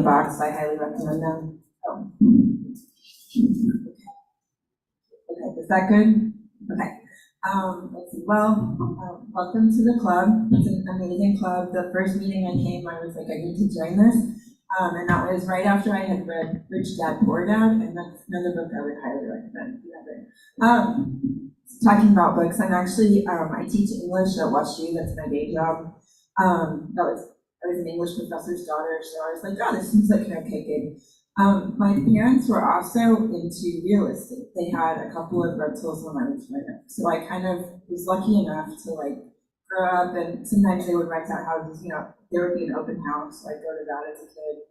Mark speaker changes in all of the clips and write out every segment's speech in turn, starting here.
Speaker 1: box. I highly recommend them. Oh. Okay, is that good? Okay. Let's see. Well, welcome to the club. It's an amazing club. The first meeting I came, I was like, I need to join this. And that was right after I had read Rich Dad Poor Dad, and that's another book I would highly recommend if you haven't. Talking about books, I'm actually, I teach English at WashU, that's my day job. I was an English professor's daughter, so I was like, oh, this seems like an okay gig. My parents were also into real estate. They had a couple of rentals when I was younger. So I kind of was lucky enough to like grow up, and sometimes they would rent out houses, you know, there would be an open house, so I'd go to that as a kid.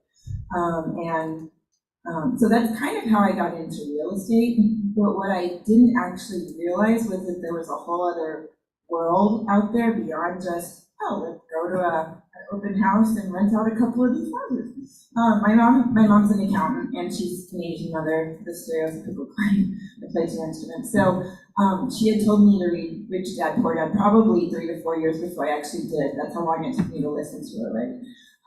Speaker 1: So that's kind of how I got into real estate. But what I didn't actually realize was that there was a whole other world out there beyond just, oh, let's go to an open house and rent out a couple of these houses. My mom's an accountant, and she's an Asian mother, the stereotypical kind. I play two instruments. So she had told me to read Rich Dad Poor Dad probably 3 to 4 years before I actually did. That's how long it took me to listen to it, right?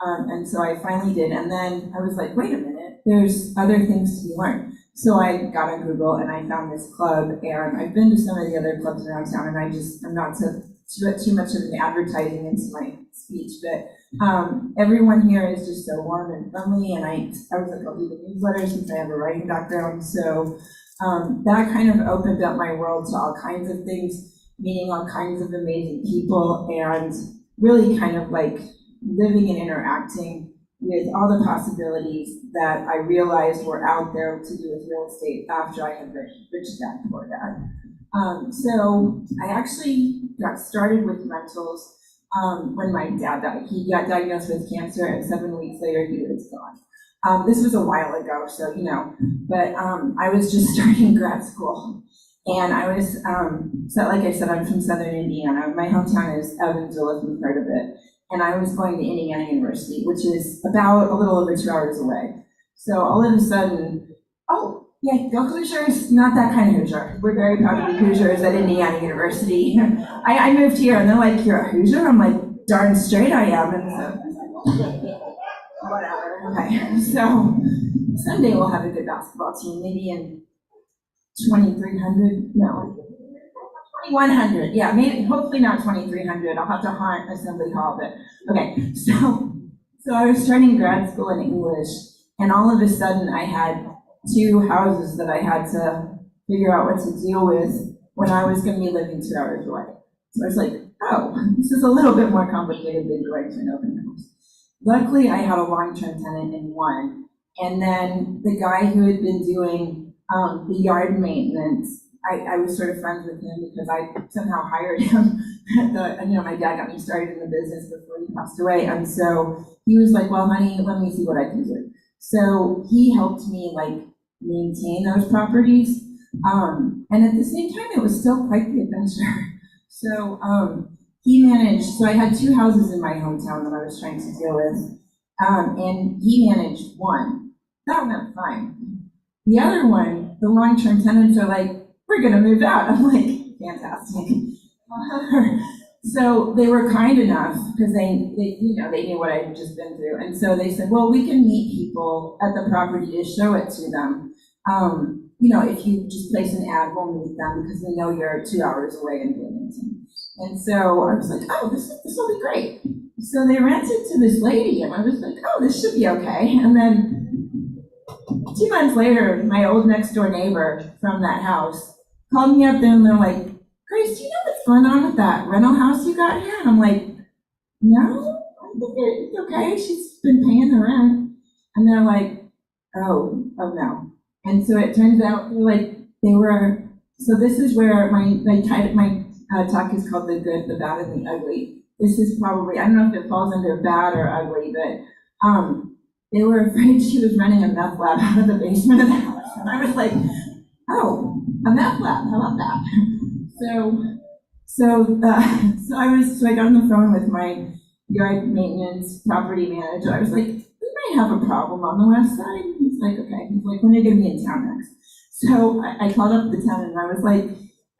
Speaker 1: And so I finally did, and then I was like, wait a minute, there's other things to be learned. So I got on Google and I found this club, and I've been to some of the other clubs around town, and I'm not too much of an advertising into my speech, but everyone here is just so warm and friendly, and I was like, I'll do the newsletter since I have a writing background, so that kind of opened up my world to all kinds of things, meeting all kinds of amazing people, and really kind of like living and interacting with all the possibilities that I realized were out there to do with real estate after I had read Rich Dad Poor Dad. So I actually got started with rentals when my dad died. He got diagnosed with cancer, and 7 weeks later he was gone. This was a while ago, so you know, but I was just starting grad school. And I was, so like I said, I'm from Southern Indiana. My hometown is Evansville, if you've heard of it. And I was going to Indiana University, which is about a little over 2 hours away. So all of a sudden, oh, yeah, go Hoosiers, not that kind of Hoosier. We're very proud to be Hoosiers at Indiana University. I moved here, and they're like, you're a Hoosier? I'm like, darn straight I am. And so, whatever, okay. So someday we'll have a good basketball team, maybe in 2300, no. 2100, yeah, maybe, hopefully not 2300. I'll have to haunt Assembly Hall, but okay. So I was starting grad school in English, and all of a sudden I had 2 houses that I had to figure out what to deal with when I was going to be living 2 hours away. So I was like, oh, this is a little bit more complicated than going to an open house. Luckily, I had a long-term tenant in one, and then the guy who had been doing the yard maintenance, I was sort of friends with him because I somehow hired him. My dad got me started in the business before he passed away. And so he was like, well, honey, let me see what I can do. So he helped me like maintain those properties. And at the same time, it was still quite the adventure. So he managed, so I had 2 houses in my hometown that I was trying to deal with. And he managed one. That went fine. The other one, the long-term tenants are like, we're gonna move out. I'm like, fantastic. So they were kind enough because they knew what I had just been through. And so they said, well, we can meet people at the property to show it to them. If you just place an ad, we'll meet them because we know you're 2 hours away in Bloomington. And so I was like, oh, this will be great. So they rented to this lady, and I was like, oh, this should be okay. And then 2 months later, my old next door neighbor from that house called me up there, and they're like, Grace, do you know what's going on with that rental house you got here? And I'm like, no, I think it's okay. She's been paying the rent. And they're like, oh no. And so it turns out so this is where my talk is called The Good, the Bad, and the Ugly. This is probably, I don't know if it falls under bad or ugly, but they were afraid she was running a meth lab out of the basement of the house. And I was like, oh, a meth lab, how about that? So I got on the phone with my yard maintenance property manager. I was like, we might have a problem on the west side. He's like, okay. He's like, when are you gonna be in town next? So I called up the town, and I was like,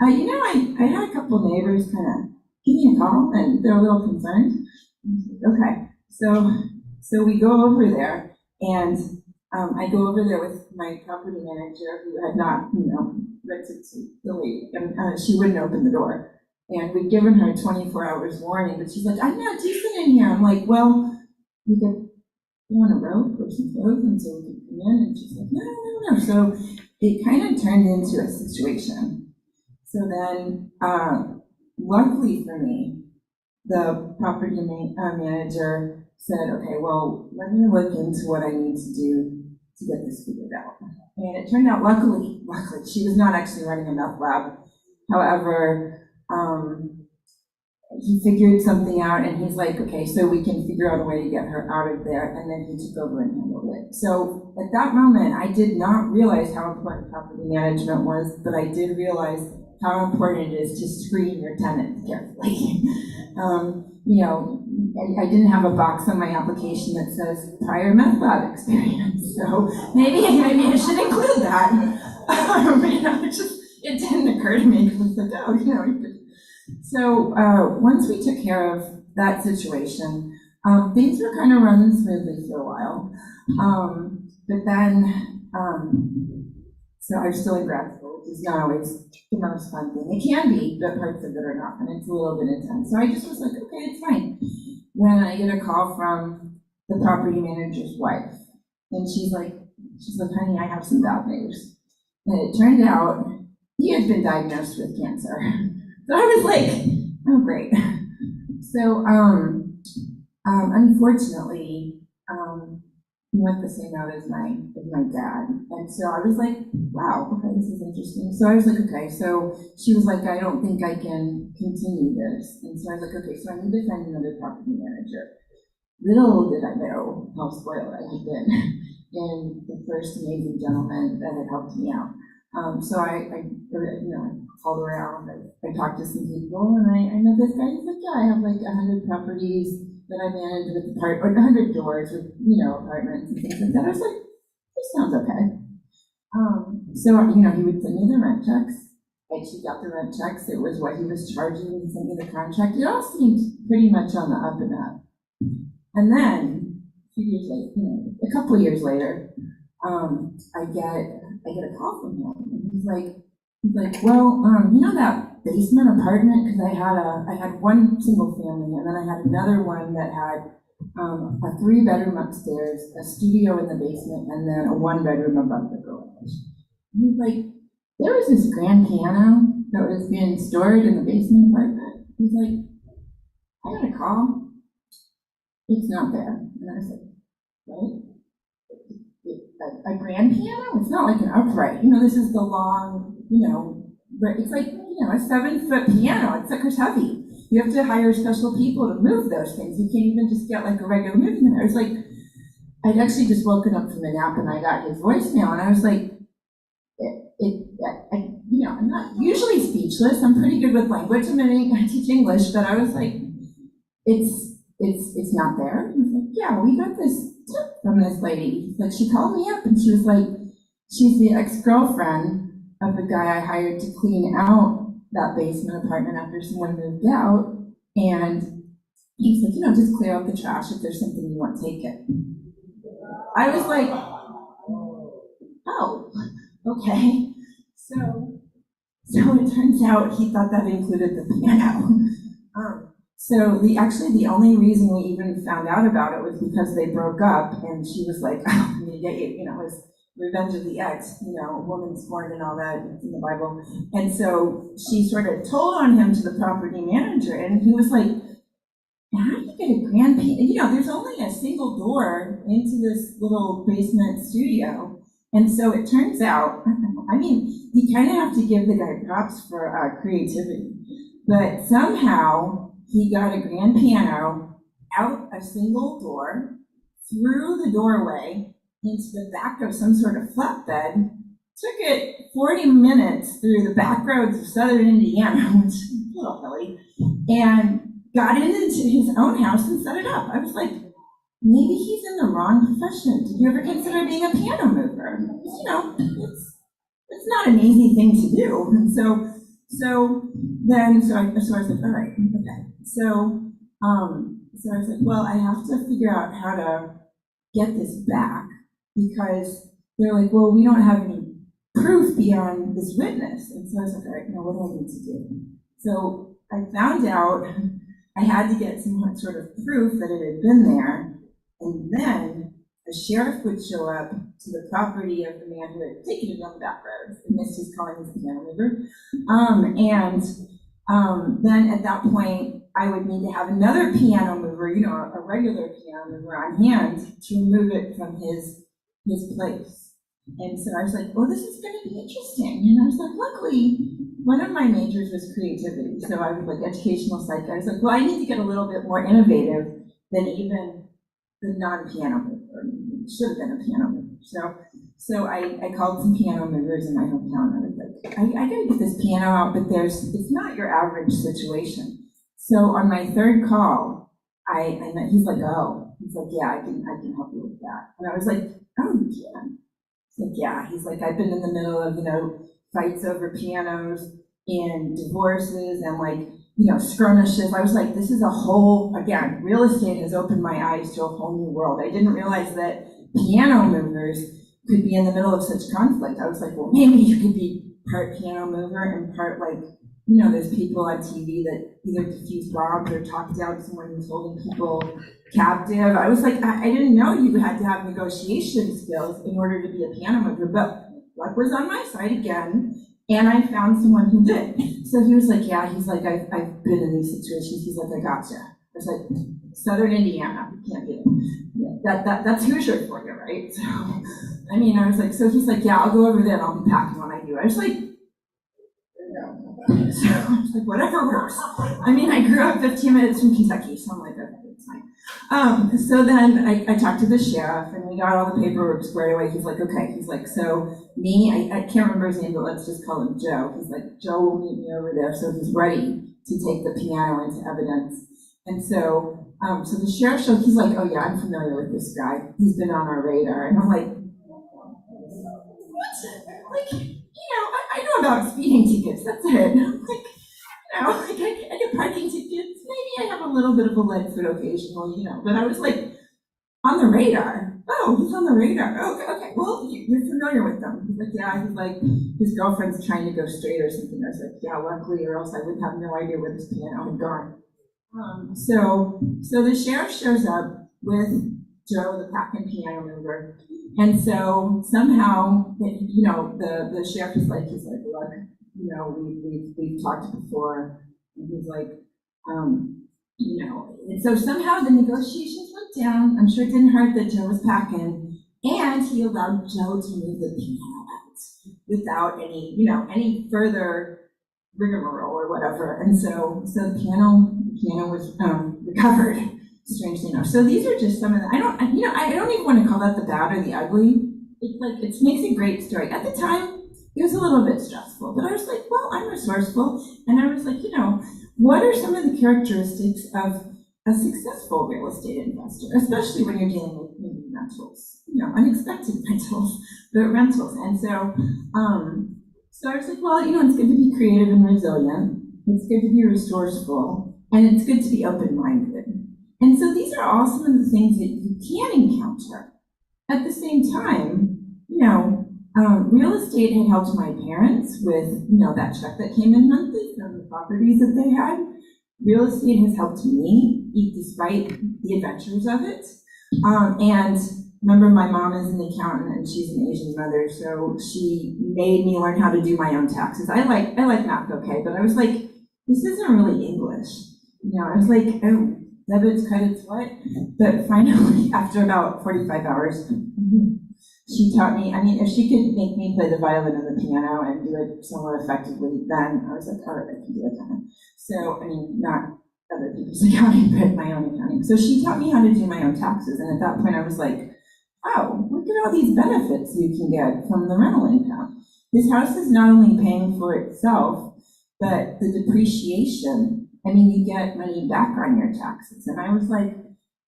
Speaker 1: I had a couple neighbors kind of give me a call, and they're a little concerned. Okay, so we go over there, And I go over there with my property manager, who had not, rented to the lady, and she wouldn't open the door. And we'd given her 24 hours warning, but she's like, I'm not decent in here. I'm like, well, you could go on a rope or some clothes and so we could come in. And she's like, no, no, no. So it kind of turned into a situation. So then, luckily for me, the property manager said, okay, well, let me look into what I need to do to get this figured out. And it turned out, luckily, she was not actually running a meth lab. However, he figured something out, and he's like, okay, so we can figure out a way to get her out of there, and then he took over and handled it. So at that moment, I did not realize how important property management was, but I did realize how important it is to screen your tenants carefully. I didn't have a box on my application that says prior meth lab experience, so maybe I should include that. It didn't occur to me because I said, you could. So once we took care of that situation, things were kind of running smoothly for a while. But then, so I'm still in grad school, which is not always the most fun thing. It can be, but parts of it are not, and it's a little bit intense. So I just was like, okay, it's fine. When I get a call from the property manager's wife, and she's like, honey, I have some bad news. And it turned out he had been diagnosed with cancer. So I was like, oh, great. So unfortunately, he went the same route as my dad. And so I was like, wow, okay, this is interesting. So I was like, okay. So she was like, I don't think I can continue this. And so I was like, okay, so I need to find another property manager. Little did I know how spoiled I had been in the first amazing gentleman that had helped me out. So I called around, I talked to some people, and I know this guy. He's like, yeah, I have like 100 properties that I manage with 100 doors with, apartments and things like that. I was like, this sounds okay. So, he would send me the rent checks. I checked out the rent checks. It was what he was charging. He sent me the contract. It all seemed pretty much on the up and up. And then, a couple of years later, I get a call from him, and he's like, well, that basement apartment, because I had one single family, and then I had another one that had a 3-bedroom upstairs, a studio in the basement, and then a 1-bedroom above the garage. And he's like, there was this grand piano that was being stored in the basement apartment. He's like, I got a call. It's not there. And I was like, right? A grand piano? It's not like an upright. This is the long, it's like, a 7-foot piano. It's like it's heavy. You have to hire special people to move those things. You can't even just get like a regular movement. I was like, I'd actually just woken up from the nap and I got his voicemail, and I was like, I'm not usually speechless. I'm pretty good with language. I teach English, but I was like, it's not there. He was like, yeah, we got this tip from this lady. Like, she called me up and she was like, she's the ex-girlfriend of the guy I hired to clean out that basement apartment after someone moved out. And he's like, just clear out the trash. If there's something you want, take it. I was like, oh, okay. So it turns out he thought that included the piano. So the only reason we even found out about it was because they broke up, and she was like, oh, I'm gonna get you, it was revenge of the ex, woman scorned and all that, it's in the Bible. And so she sort of told on him to the property manager, and he was like, how do you get a grand piano? There's only a single door into this little basement studio. And so it turns out, you kind of have to give the guy props for creativity, but somehow he got a grand piano out a single door, through the doorway, into the back of some sort of flatbed, took it 40 minutes through the back roads of southern Indiana, which is a little hilly, and got it into his own house and set it up. I was like, maybe he's in the wrong profession. Did you ever consider being a piano mover? It's not an easy thing to do. And so I was like, all right, okay. So I was like, well, I have to figure out how to get this back. because they're like, well, we don't have any proof beyond this witness. And so I was like, all right, now what do I need to do? So I found out I had to get some sort of proof that it had been there, and then a sheriff would show up to the property of the man who had taken it on the back road and missed his calling his piano mover. Then at that point, I would need to have another piano mover, you know, a regular piano mover on hand to remove it from his place. And so I was like, oh, this is going to be interesting. And I was like, luckily, one of my majors was creativity. So I was like educational psych. I was like, well, I need to get a little bit more innovative than even the non-piano mover. It should have been a piano mover. So I called some piano movers in my hometown. I was like, I got to get this piano out, but it's not your average situation. So on my third call, I met, he's like, oh, he's like, yeah, I can help you with that. And I was like, oh, you can. He's like, yeah. He's like, I've been in the middle of, you know, fights over pianos and divorces and like, you know, skirmishes. I was like, this is a whole, again, real estate has opened my eyes to a whole new world. I didn't realize that piano movers could be in the middle of such conflict. I was like, well, maybe you could be part piano mover and part like, you know, there's people on TV that either defuse bombs or talk down someone who's holding people captive. I was like, I didn't know you had to have negotiation skills in order to be a piano mover, but luck was on my side again, and I found someone who did. So he was like, yeah, he's like, I've been in these situations. He's like, I gotcha. I was like, Southern Indiana, can't be. Yeah, that's Hoosier for you, right? So, I mean, I was like, so he's like, yeah, I'll go over there and I'll be packing when I do. I was like, so I was like, whatever works. I mean, I grew up 15 minutes from Kentucky, so I'm like, okay, it's fine. So then I talked to the sheriff, and we got all the paperwork squared away. He's like, okay. He's like, so I can't remember his name, but let's just call him Joe. He's like, Joe will meet me over there. So he's ready to take the piano into evidence. And so the sheriff showed, he's like, oh yeah, I'm familiar with this guy. He's been on our radar. And I'm like, what? Like, you know, I know about speeding tickets, that's it. Like, you know, like I get parking tickets, maybe I have a little bit of a lead foot occasionally, you know, but I was like, on the radar. Oh, he's on the radar. Okay, well, you're familiar with them. He's like, yeah, he's like, his girlfriend's trying to go straight or something. I was like, yeah, luckily, or else I would have no idea where this piano had gone. So the sheriff shows up with Joe, the pack and piano mover. And so somehow, you know, the sheriff is like, look, you know, we've talked before, and he's like, you know, and so somehow the negotiations went down. I'm sure it didn't hurt that Joe was packing, and he allowed Joe to move the piano out without any further rigmarole or whatever. And so the piano was recovered. Strangely enough. So these are just some of the, I don't even want to call that the bad or the ugly. It's like, it makes a great story. At the time, it was a little bit stressful, but I was like, well, I'm resourceful. And I was like, you know, what are some of the characteristics of a successful real estate investor, especially when you're dealing with maybe rentals, you know, unexpected rentals, but rentals. And so I was like, well, you know, it's good to be creative and resilient. It's good to be resourceful, and it's good to be open-minded. And so these are all some of the things that you can encounter. At the same time, you know, real estate had helped my parents with, you know, that check that came in monthly from the properties that they had. Real estate has helped me eat despite the adventures of it. And remember, my mom is an accountant and she's an Asian mother, so she made me learn how to do my own taxes. I like math, okay, but I was like, this isn't really English. You know, I was like, oh, debits, credits, what? But finally, after about 45 hours, she taught me, I mean, if she could make me play the violin and the piano and do it somewhat effectively, then I was like, all right, I can do it then. So, I mean, not other people's accounting, but my own accounting. So she taught me how to do my own taxes. And at that point, I was like, oh, look at all these benefits you can get from the rental income. This house is not only paying for itself, but the depreciation, I mean, you get money back on your taxes. And I was like,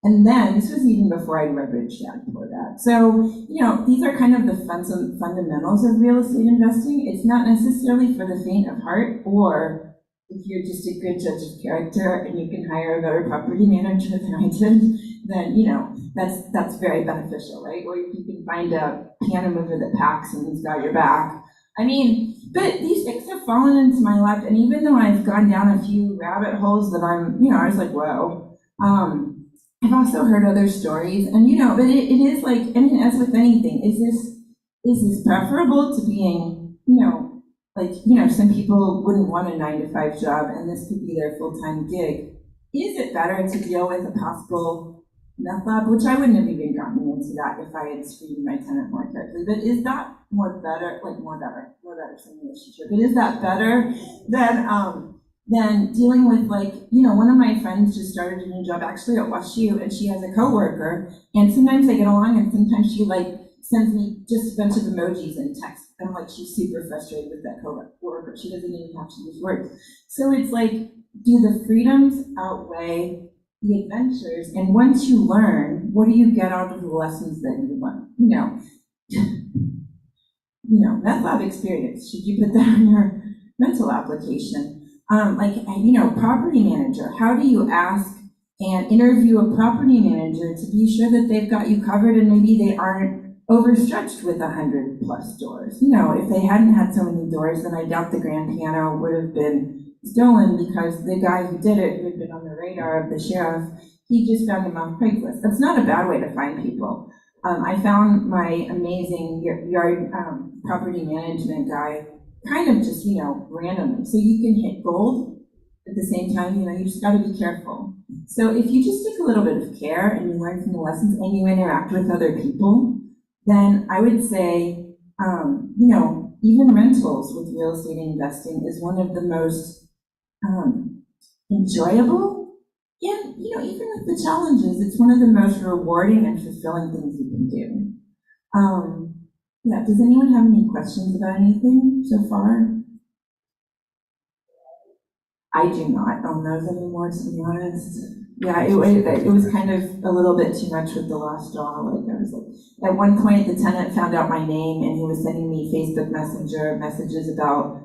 Speaker 1: and then this was even before I read Rich Dad before that. So, you know, these are kind of the fundamentals of real estate investing. It's not necessarily for the faint of heart, or if you're just a good judge of character and you can hire a better property manager than I did, then, you know, that's very beneficial, right? Or if you can find a piano mover that packs and has got your back. I mean, but these things have fallen into my lap, and even though I've gone down a few rabbit holes that I was like, whoa. I've also heard other stories, and but it is like, I mean, as with anything, is this preferable to being, like, some people wouldn't want a 9-to-5 job, and this could be their full-time gig. Is it better to deal with a possible meth lab, which I wouldn't have even gotten into that if I had screened my tenant more carefully, but is that more better, relationship, but is that better than dealing with, like, one of my friends just started a new job actually at WashU, and she has a coworker, and sometimes they get along, and sometimes she like sends me just a bunch of emojis and text. I'm like, she's super frustrated with that coworker. She doesn't even have to use words. So it's like, do the freedoms outweigh the adventures? And once you learn, what do you get out of the lessons that you learn? Meth lab experience. Should you put that on your rental application? Property manager. How do you ask and interview a property manager to be sure that they've got you covered and maybe they aren't overstretched with 100+ doors? If they hadn't had so many doors, then I doubt the grand piano would have been stolen, because the guy who did it, who had been on the radar of the sheriff, he just found him on Craigslist. That's not a bad way to find people. I found my amazing yard property management guy kind of just, randomly. So you can hit gold at the same time, you just got to be careful. So if you just take a little bit of care and you learn from the lessons and you interact with other people, then I would say, even rentals with real estate investing is one of the most enjoyable, and even with the challenges, it's one of the most rewarding and fulfilling things you can do. Does anyone have any questions about anything so far? I do not own those anymore, to be honest. Yeah, it was kind of a little bit too much with the last draw. Like, I was like, at one point the tenant found out my name and he was sending me Facebook Messenger messages about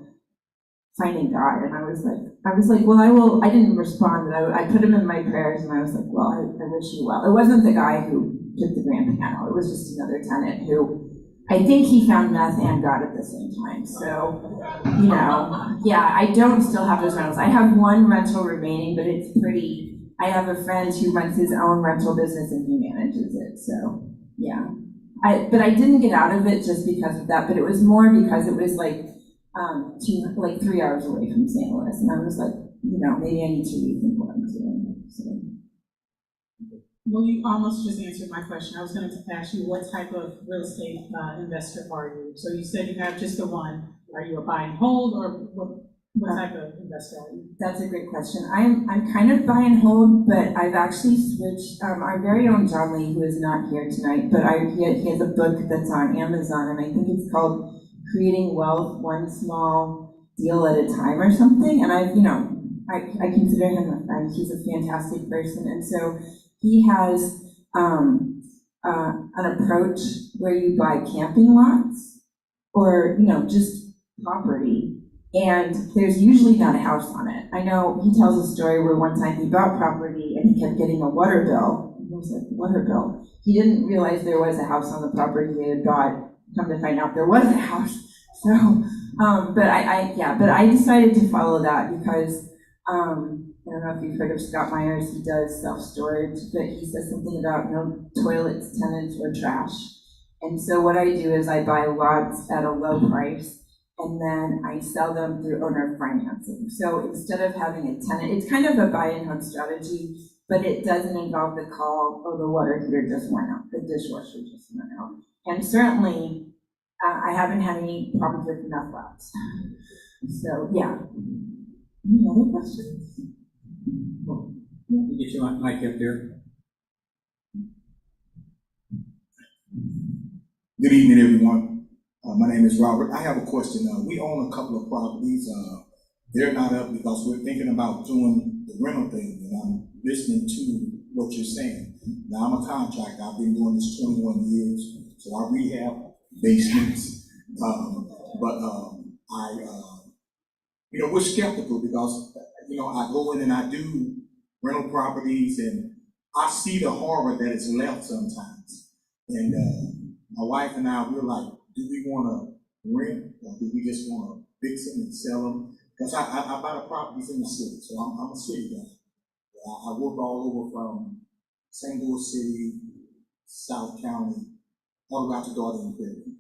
Speaker 1: finding God, and I was like, well, I didn't respond, but I put him in my prayers, and I was like, well, I wish you well. It wasn't the guy who took the grand piano, it was just another tenant who, I think he found meth and God at the same time. So, I don't still have those rentals. I have one rental remaining, but it's pretty, I have a friend who runs his own rental business and he manages it, so, yeah. But I didn't get out of it just because of that, but it was more because it was like 3 hours away from St. Louis, and I was like, maybe I need to rethink what I'm doing. So.
Speaker 2: Well, you almost just answered my question. I was going to ask you, what type of real estate investor are you? So you said you have just the one. Are you a buy and hold, or what type of investor are you?
Speaker 1: That's a great question. I'm kind of buy and hold, but I've actually switched. Our very own John Lee, who is not here tonight, but he has a book that's on Amazon, and I think it's called Creating Wealth One Small Deal at a Time or something. And I consider him a friend. He's a fantastic person, and so he has an approach where you buy camping lots or just property, and there's usually not a house on it. I know he tells a story where one time he bought property and he kept getting a water bill. He was like, water bill. He didn't realize there was a house on the property he had bought. Come to find out there was a house. So, but I decided to follow that because I don't know if you've heard of Scott Myers. He does self-storage, but he says something about no toilets, tenants, or trash. And so what I do is I buy lots at a low price, and then I sell them through owner financing. So instead of having a tenant, it's kind of a buy and hold strategy, but it doesn't involve the call, oh, the water heater just went out, the dishwasher just went out. And certainly, I haven't had any problems with enough labs. So, yeah. Any other questions?
Speaker 3: Get your mic up there.
Speaker 4: Good evening, everyone. My name is Robert. I have a question. We own a couple of properties. They're not up because we're thinking about doing the rental thing, and I'm listening to what you're saying. Now, I'm a contractor. I've been doing this 21 years, so I rehab basements. We're skeptical because, I go in and I do rental properties, and I see the horror that is left sometimes. And my wife and I, we're like, do we want to rent or do we just want to fix them and sell them? Because I buy the properties in the city, so I'm a city guy. I work all over from St. Louis City, South County, all the way out to Darden Prairie.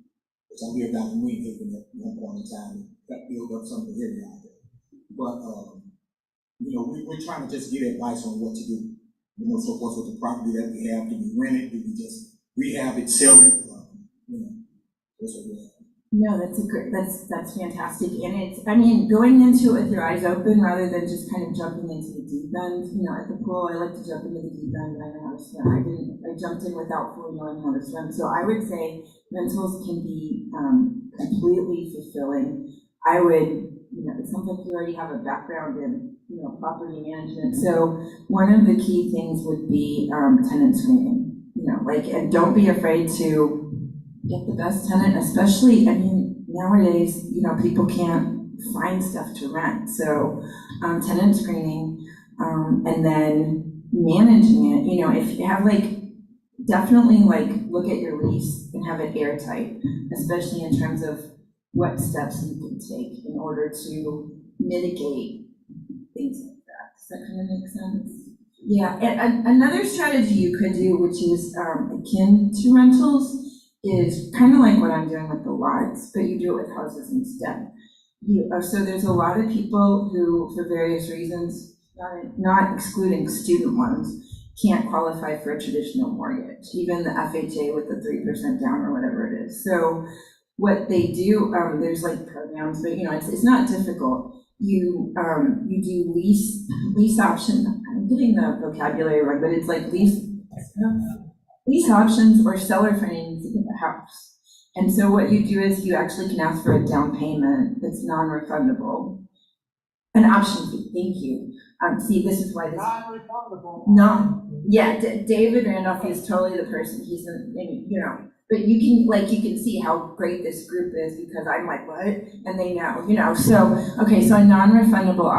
Speaker 4: Because I lived out in Green Haven at one point in time and got built up some of the area out there. But, you know, we're trying to just get advice on what to do. You know, so what's with the property that we have? Do we rent it? Do we just rehab it, sell it? You know, that's what we have.
Speaker 1: No, that's fantastic. And it's, I mean, going into it with your eyes open rather than just kind of jumping into the deep end. You know, at the pool, I like to jump into the deep end and I know how to swim. I jumped in without fully knowing how to swim. So I would say rentals can be completely fulfilling. I would, you know, it sounds like you already have a background in, you know, property management. So one of the key things would be tenant screening. You know, like, and don't be afraid to get the best tenant, especially, I mean, nowadays, you know, people can't find stuff to rent. So tenant screening, and then managing it, you know, if you have like, definitely like look at your lease and have it airtight, especially in terms of what steps you can take in order to mitigate things like that. Does that kind of make sense? Yeah, and another strategy you could do, which is akin to rentals, is kind of like what I'm doing with the lots, but you do it with houses instead. So there's a lot of people who, for various reasons, not excluding student loans, can't qualify for a traditional mortgage, even the FHA with the 3% down or whatever it is. So what they do, there's like programs, but you know, it's not difficult. You do lease option. I'm getting the vocabulary wrong, but it's like lease options or seller financing in the house. And so what you do is you actually can ask for a down payment that's non-refundable. An option fee, thank you. See, this is why this. Non-refundable. No, yeah, David Randolph is totally the person, he's you know, but you can see how great this group is because I'm like, what? And they know, you know, so, okay, so a non-refundable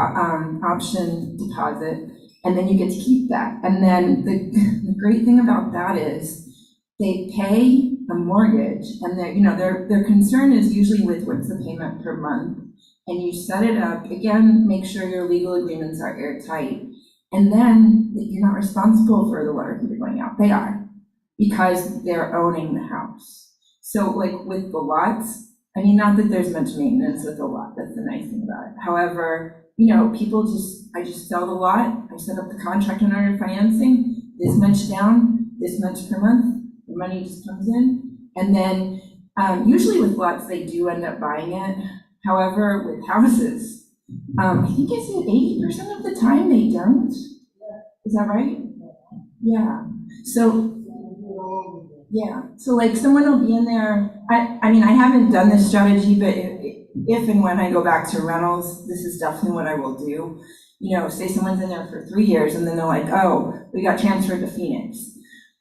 Speaker 1: option deposit, and then you get to keep that. And then the great thing about that is they pay a mortgage, and their concern is usually with what's the payment per month. And you set it up, again, make sure your legal agreements are airtight. And then you're not responsible for the water heater going out. They are, because they're owning the house. So like with the lots, I mean, not that there's much maintenance with the lot, that's the nice thing about it. However, you know, I just sell the lot, I set up the contract and under financing, this much down, this much per month, the money just comes in. And then usually with lots, they do end up buying it. However, with houses, I think it's 80% of the time they don't. Is that right? Yeah. So, yeah. So like someone will be in there. I mean, I haven't done this strategy, but if and when I go back to rentals, this is definitely what I will do. You know, say someone's in there for 3 years and then they're like, oh, we got transferred to Phoenix.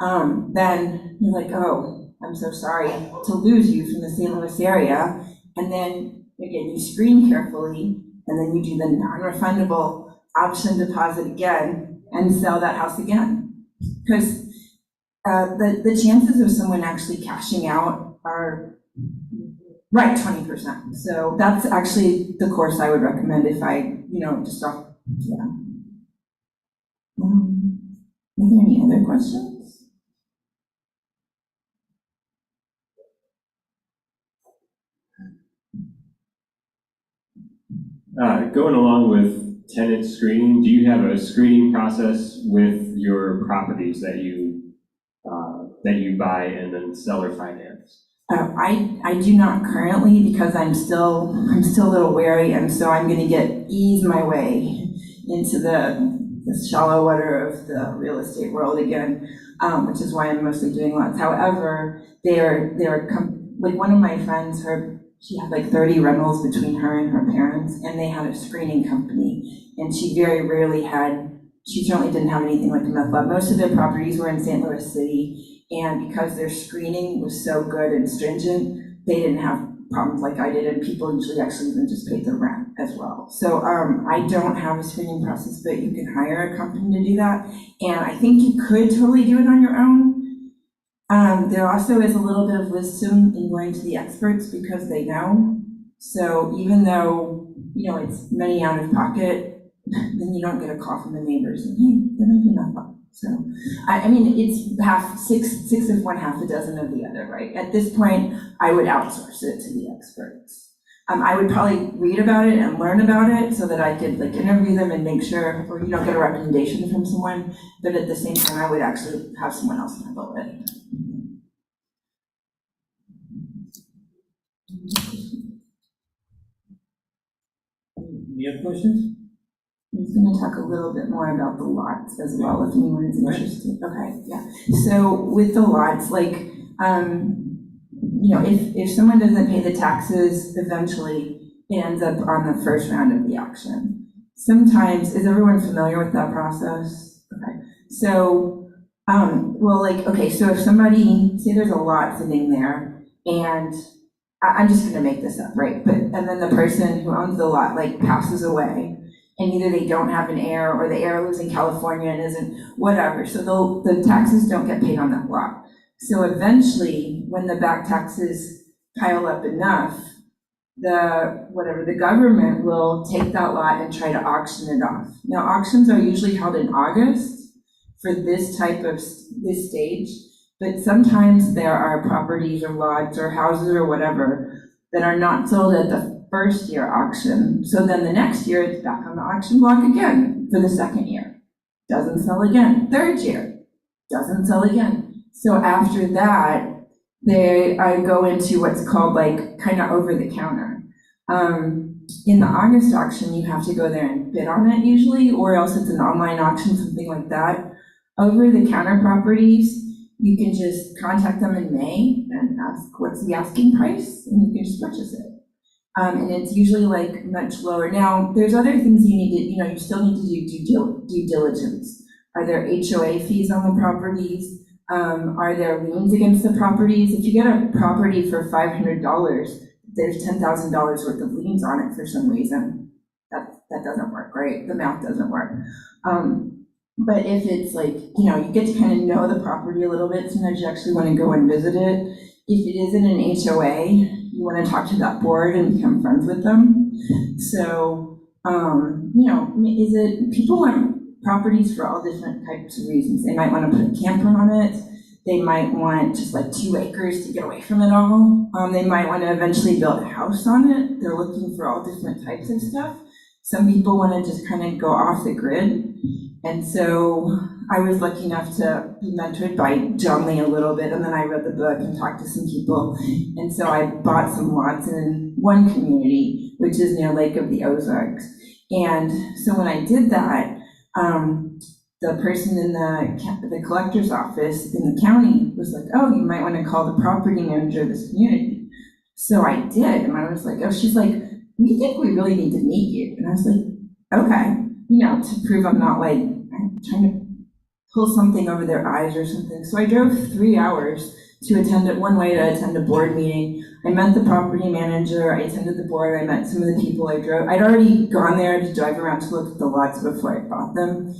Speaker 1: Then you're like, oh, I'm so sorry to lose you from the St. Louis area. And then again, you screen carefully, and then you do the non-refundable option deposit again and sell that house again. Because the chances of someone actually cashing out are right 20%. So that's actually the course I would recommend if I, you know, just off, yeah. Are there any other questions?
Speaker 3: Going along with tenant screening, do you have a screening process with your properties that you buy and then seller finance?
Speaker 1: I do not currently because I'm still a little wary, and so I'm going to ease my way into the shallow water of the real estate world again, which is why I'm mostly doing lots. However, like one of my friends, she had like 30 rentals between her and her parents, and they had a screening company, and she certainly didn't have anything like a meth lab. Most of their properties were in St. Louis City, and because their screening was so good and stringent, they didn't have problems like I did, and people usually actually even just pay the rent as well. So I don't have a screening process, but you can hire a company to do that. And I think you could totally do it on your own. There also is a little bit of wisdom in going to the experts because they know. So even though, you know, it's money out of pocket, then you don't get a call from the neighbors and, hey, there may be enough. So, I mean, it's six of one, half a dozen of the other, right? At this point, I would outsource it to the experts. I would probably read about it and learn about it so that I could like interview them and make sure, or, you know, get a recommendation from someone, but at the same time, I would actually have someone else handle it.
Speaker 5: Any other questions?
Speaker 1: I'm going to talk a little bit more about the lots as well, if anyone is interested. Okay, yeah. So with the lots, like, you know, if someone doesn't pay the taxes, eventually it ends up on the first round of the auction. Sometimes, is everyone familiar with that process? Okay. So, well, like, okay, so if somebody, say there's a lot sitting there, and I'm just going to make this up, right? And then the person who owns the lot, like, passes away, and either they don't have an heir or the heir lives in California and isn't, whatever. So the taxes don't get paid on that lot. So eventually, when the back taxes pile up enough, the government will take that lot and try to auction it off. Now, auctions are usually held in August for this stage, but sometimes there are properties or lots or houses or whatever that are not sold at the first year auction. So then the next year, it's back on the auction block again for the second year. Doesn't sell again. Third year, doesn't sell again. So after that, I go into what's called like kind of over the counter. In the August auction, you have to go there and bid on it usually, or else it's an online auction, something like that. Over the counter properties, you can just contact them in May and ask what's the asking price, and you can just purchase it. And it's usually like much lower. Now, there's other things you need to, you know, you still need to do due diligence. Are there HOA fees on the properties? Are there liens against the properties? If you get a property for $500, there's $10,000 worth of liens on it for some reason. That doesn't work, right? The math doesn't work. But if it's like, you know, you get to kind of know the property a little bit, sometimes you actually want to go and visit it. If it isn't an HOA, you want to talk to that board and become friends with them. So, you know, people want properties for all different types of reasons. They might want to put a camper on it. They might want just like 2 acres to get away from it all. They might want to eventually build a house on it. They're looking for all different types of stuff. Some people want to just kind of go off the grid. And so I was lucky enough to be mentored by John Lee a little bit, and then I read the book and talked to some people. And so I bought some lots in one community, which is near Lake of the Ozarks. And so when I did that, the person in the collector's office in the county was like, oh, you might want to call the property manager of this community. So I did, and I was like, oh, she's like, we think we really need to meet you. And I was like, okay, you know, to prove I'm not like, I'm trying to pull something over their eyes or something. So I drove 3 hours to attend a board meeting. I met the property manager, I attended the board, I met some of the people I drove. I'd already gone there to drive around to look at the lots before I bought them.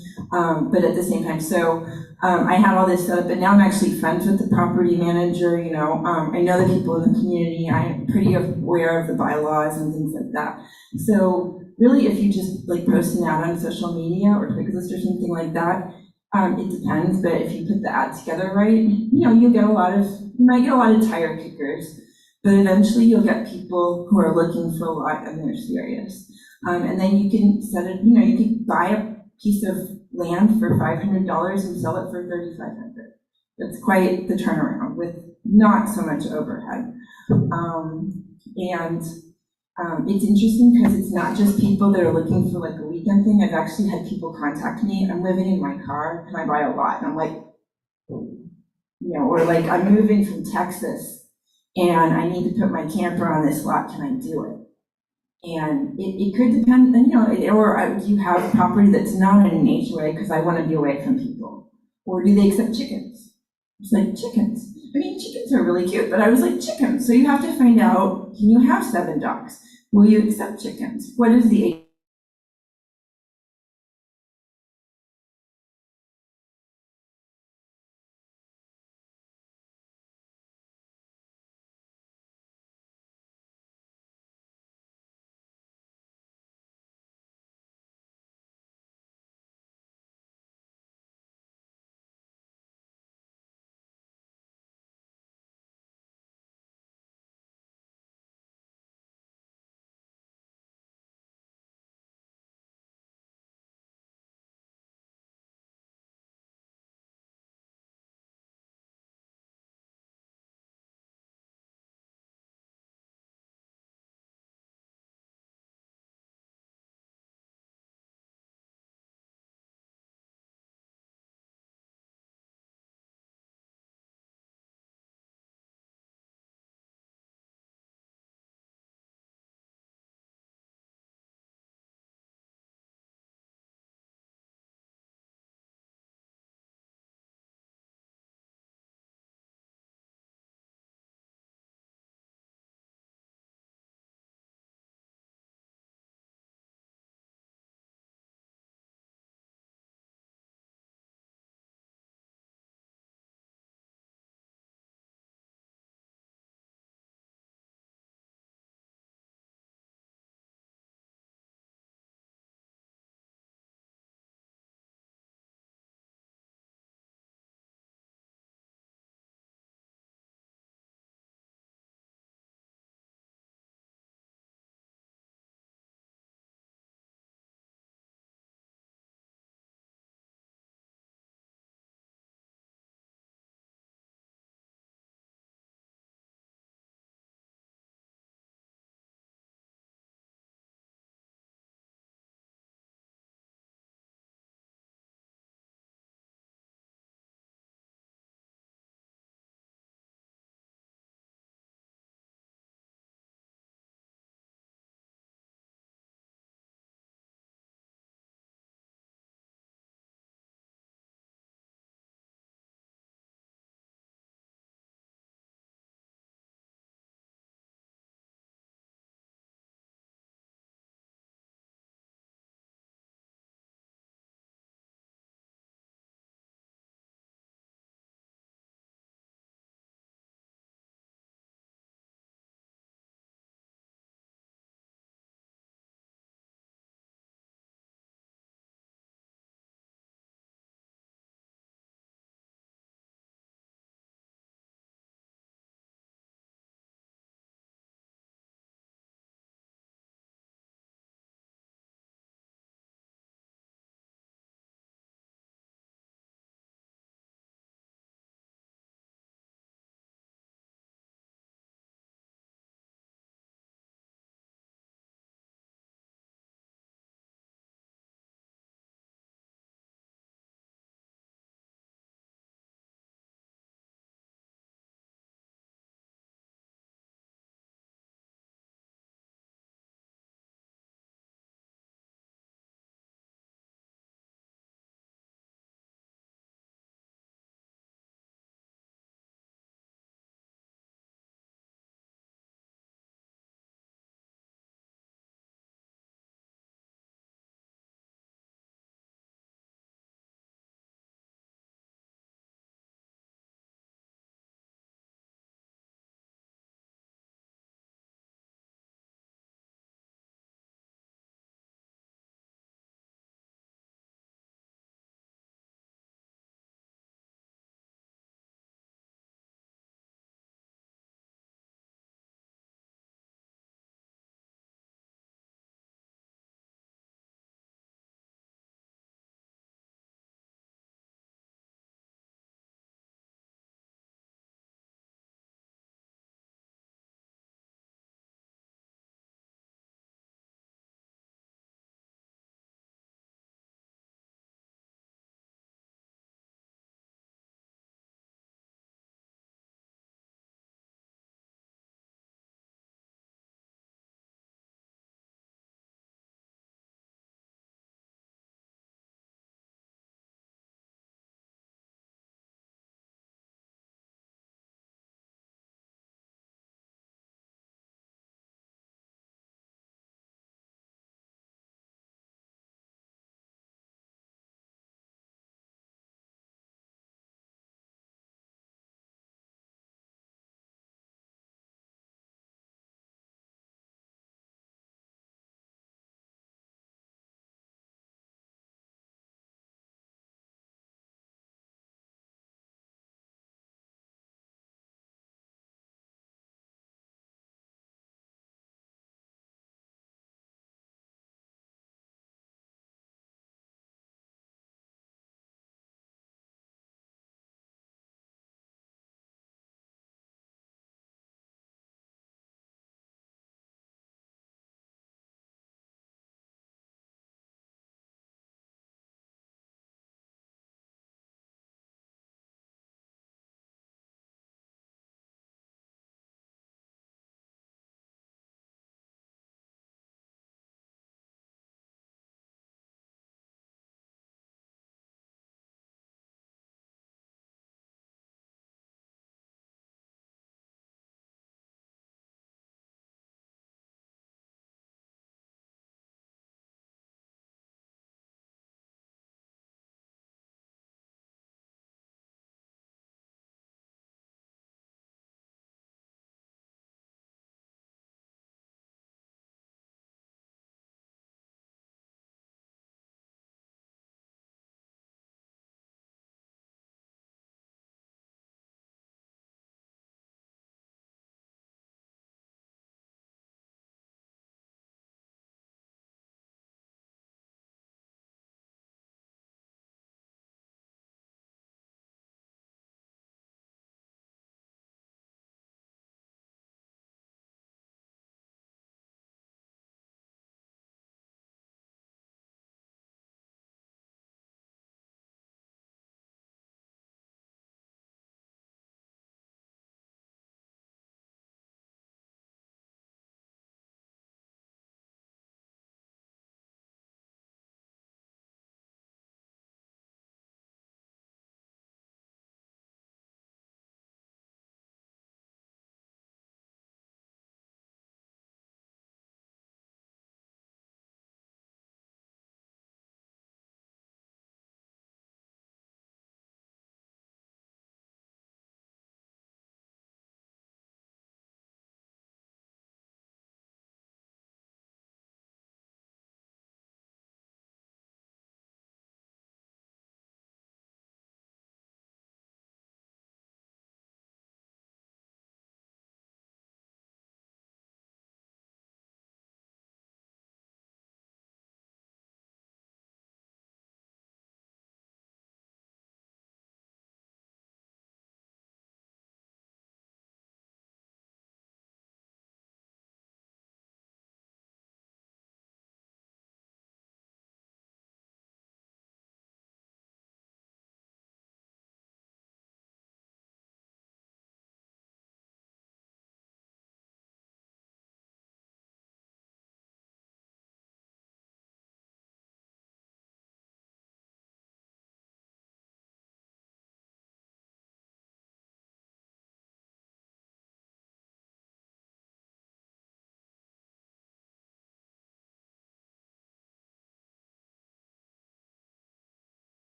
Speaker 1: But at the same time, so I had all this set up, but now I'm actually friends with the property manager, you know. I know the people in the community, I'm pretty aware of the bylaws and things like that. So really, if you just like post an ad on social media or Craigslist or something like that, it depends, but if you put the ad together right, you know, you might get a lot of tire kickers, but eventually you'll get people who are looking for a lot and they're serious. And then you can set it, you know, you can buy a piece of land for $500 and sell it for $3,500. That's quite the turnaround with not so much overhead. It's interesting because it's not just people that are looking for like a weekend thing. I've actually had people contact me. I'm living in my car. Can I buy a lot? And I'm like, you know, or like I'm moving from Texas and I need to put my camper on this lot. Can I do it? And it could depend, you know, or do you have a property that's not in an HOA because I want to be away from people? Or do they accept chickens? It's like chickens. I mean, chickens are really cute, but I was like, chickens, so you have to find out, can you have 7 ducks? Will you accept chickens? What is the